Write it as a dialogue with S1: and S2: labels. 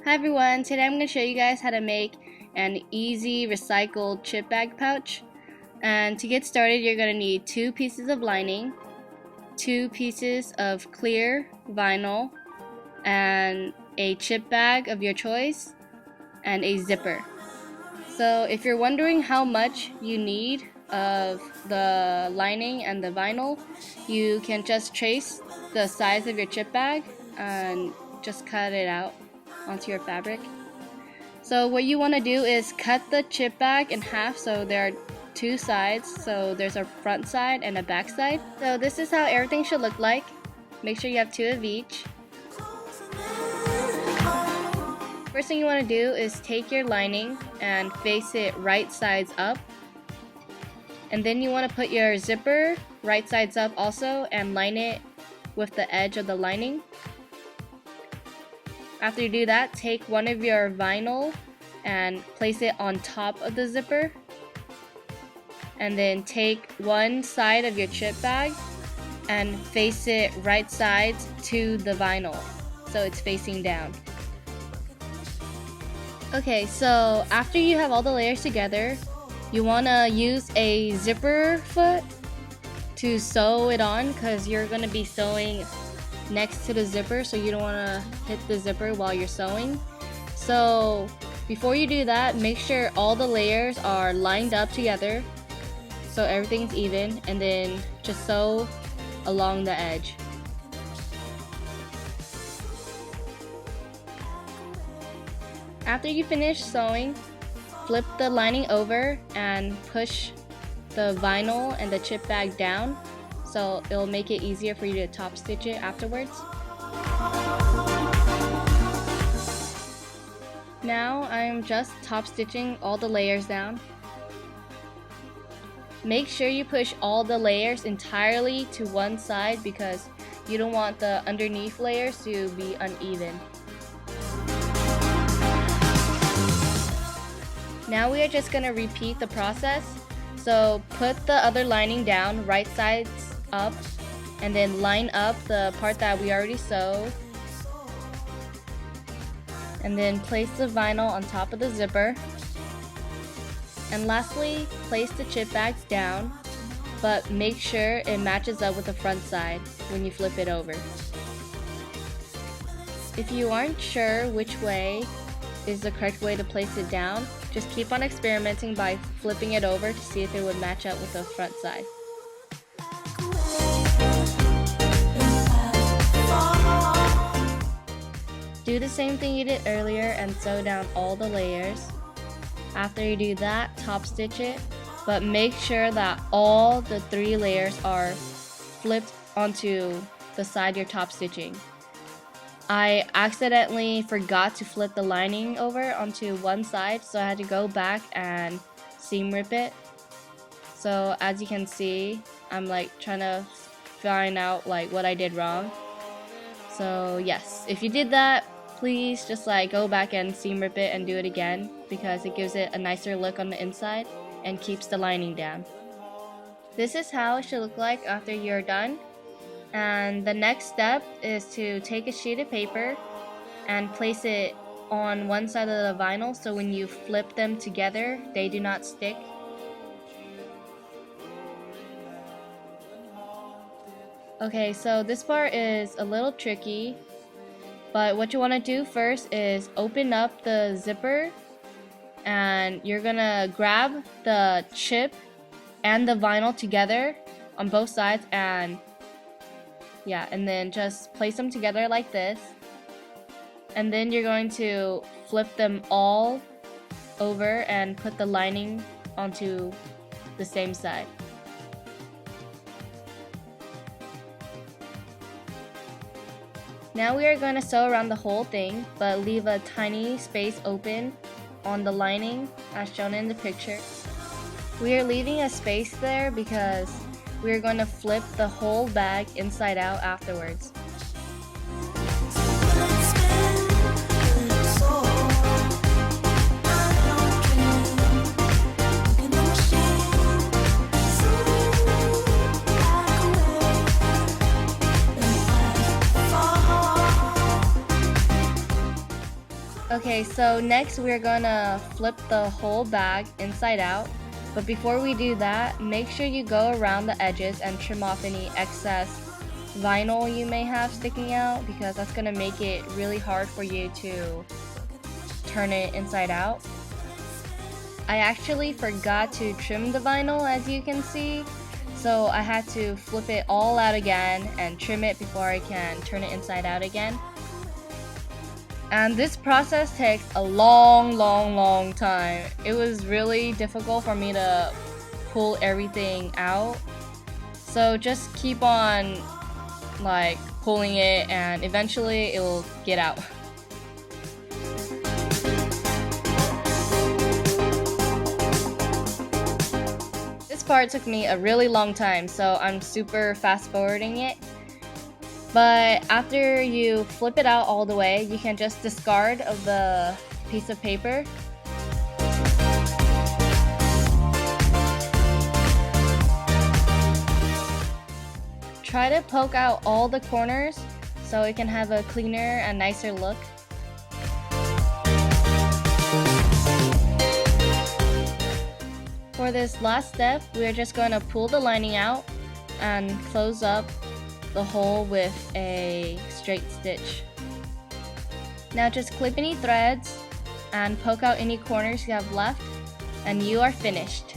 S1: Hi everyone, today I'm going to show you guys how to make an easy recycled chip bag pouch. And to get started, you're going to need 2 pieces of lining, 2 pieces of clear vinyl, and a chip bag of your choice, and a zipper. So if you're wondering how much you need of the lining and the vinyl, you can just trace the size of your chip bag and just cut it out onto your fabric. So what you want to do is cut the chip bag in half, so there are 2 sides, so there's a front side and a back side. So this is how everything should look like. Make sure you have 2 of each. First thing you want to do is take your lining and face it right sides up, and then you want to put your zipper right sides up also and line it with the edge of the lining. After you do that, take one of your vinyl and place it on top of the zipper, and then take one side of your chip bag and face it right sides to the vinyl so it's facing down. Okay, so after you have all the layers together, you want to use a zipper foot to sew it on, because you're going to be sewing next to the zipper, so you don't want to hit the zipper while you're sewing. So before you do that, make sure all the layers are lined up together so everything's even, and then just sew along the edge. After you finish sewing, flip the lining over and push the vinyl and the chip bag down, so it'll make it easier for you to top stitch it afterwards. Now I'm just top stitching all the layers down. Make sure you push all the layers entirely to one side, because you don't want the underneath layers to be uneven. Now we are just going to repeat the process. So put the other lining down right sides up, and then line up the part that we already sewed, and then place the vinyl on top of the zipper, and lastly place the chip bags down, but make sure it matches up with the front side when you flip it over. If you aren't sure which way is the correct way to place it down, just keep on experimenting by flipping it over to see if it would match up with the front side. Do the same thing you did earlier and sew down all the layers. After you do that, top stitch it, but make sure that all the 3 layers are flipped onto the side you're top stitching. I accidentally forgot to flip the lining over onto one side, so I had to go back and seam rip it. So as you can see, I'm like trying to find out like what I did wrong. So yes, if you did that, please just like go back and seam rip it and do it again, because it gives it a nicer look on the inside and keeps the lining down. This is how it should look like after you're done. And the next step is to take a sheet of paper and place it on one side of the vinyl, so when you flip them together, they do not stick. Okay, so this part is a little tricky, but what you want to do first is open up the zipper, and you're gonna grab the chip and the vinyl together on both sides, and then just place them together like this, and then you're going to flip them all over and put the lining onto the same side. Now we are going to sew around the whole thing, but leave a tiny space open on the lining as shown in the picture. We are leaving a space there because we are going to flip the whole bag inside out afterwards. Okay, so next we're gonna flip the whole bag inside out. But before we do that, make sure you go around the edges and trim off any excess vinyl you may have sticking out, because that's gonna make it really hard for you to turn it inside out. I actually forgot to trim the vinyl, as you can see, so I had to flip it all out again and trim it before I can turn it inside out again. And this process takes a long time. It was really difficult for me to pull everything out. So just keep on like pulling it and eventually it will get out. This part took me a really long time, so I'm super fast forwarding it. But after you flip it out all the way, you can just discard of the piece of paper. Try to poke out all the corners so it can have a cleaner and nicer look. For this last step, we're just going to pull the lining out and close up the hole with a straight stitch. Now just clip any threads and poke out any corners you have left, and you are finished.